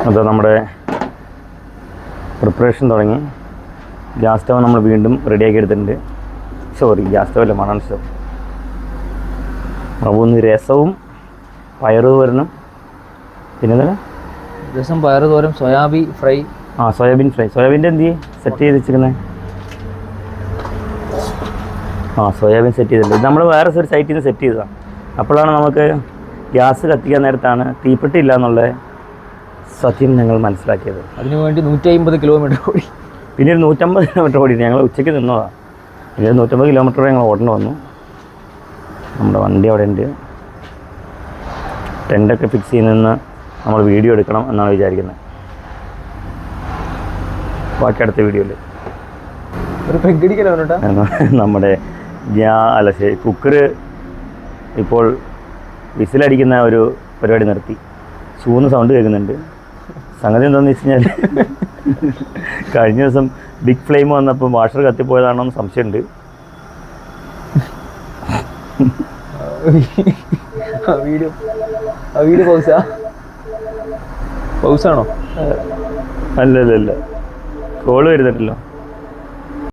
അത് നമ്മുടെ പ്രിപ്പറേഷൻ തുടങ്ങി. ഗ്യാസ് സ്റ്റവ് നമ്മൾ വീണ്ടും റെഡിയാക്കി എടുത്തിട്ടുണ്ട്. ഗ്യാസ് സ്റ്റവല്ല, മണൽ സ്റ്റവ്. അപ്പോൾ ഒന്ന് രസവും പയറ് തോരനും, പിന്നെ രസം, പയറ് തോരൻ, സോയാബീൻ ഫ്രൈ. Soybean fry. സോയാബീൻ്റെ എന്ത് സെറ്റ് ചെയ്ത് വെച്ചിരിക്കുന്നത്? സോയാബീൻ സെറ്റ് ചെയ്തിട്ടുണ്ട്. ഇത് നമ്മൾ വേറെ ഒരു സൈറ്റിൽ നിന്ന് സെറ്റ് ചെയ്തതാണ്. അപ്പോഴാണ് നമുക്ക് ഗ്യാസ് കത്തിക്കാൻ നേരത്താണ് തീപ്പെട്ടില്ല എന്നുള്ള സത്യം ഞങ്ങൾ മനസ്സിലാക്കിയത്. അതിനുവേണ്ടി 150 കിലോമീറ്റർ ഓടി. പിന്നെ ഒരു 150 കിലോമീറ്റർ ഓടി. ഞങ്ങൾ ഉച്ചയ്ക്ക് നിന്നതാണ്. പിന്നെ 150 കിലോമീറ്റർ ഞങ്ങൾ ഓടേണ്ടി വന്നു. നമ്മുടെ വണ്ടി അവിടെ ഉണ്ട്. ടെൻ്റൊക്കെ ഫിക്സ് ചെയ്യുന്നതെന്ന് നമ്മൾ വീഡിയോ എടുക്കണം എന്നാണ് വിചാരിക്കുന്നത്. ബാക്കി അടുത്ത വീഡിയോയിൽ നമ്മുടെ കുക്കർ ഇപ്പോൾ വിസിലടിക്കുന്ന ഒരു പരിപാടി നിർത്തി. ഷൂന്ന് സൗണ്ട് കേൾക്കുന്നുണ്ട്. സംഗതി എന്താണെന്ന് വെച്ച് കഴിഞ്ഞാൽ കഴിഞ്ഞ ദിവസം ബിഗ് ഫ്ലെയിം വന്നപ്പോൾ വാഷർ കത്തിപ്പോയതാണോ എന്ന് സംശയമുണ്ട്. വീഡിയോ പൗസാണോ? അല്ലല്ല, കോള് വരുന്നുണ്ടല്ലോ.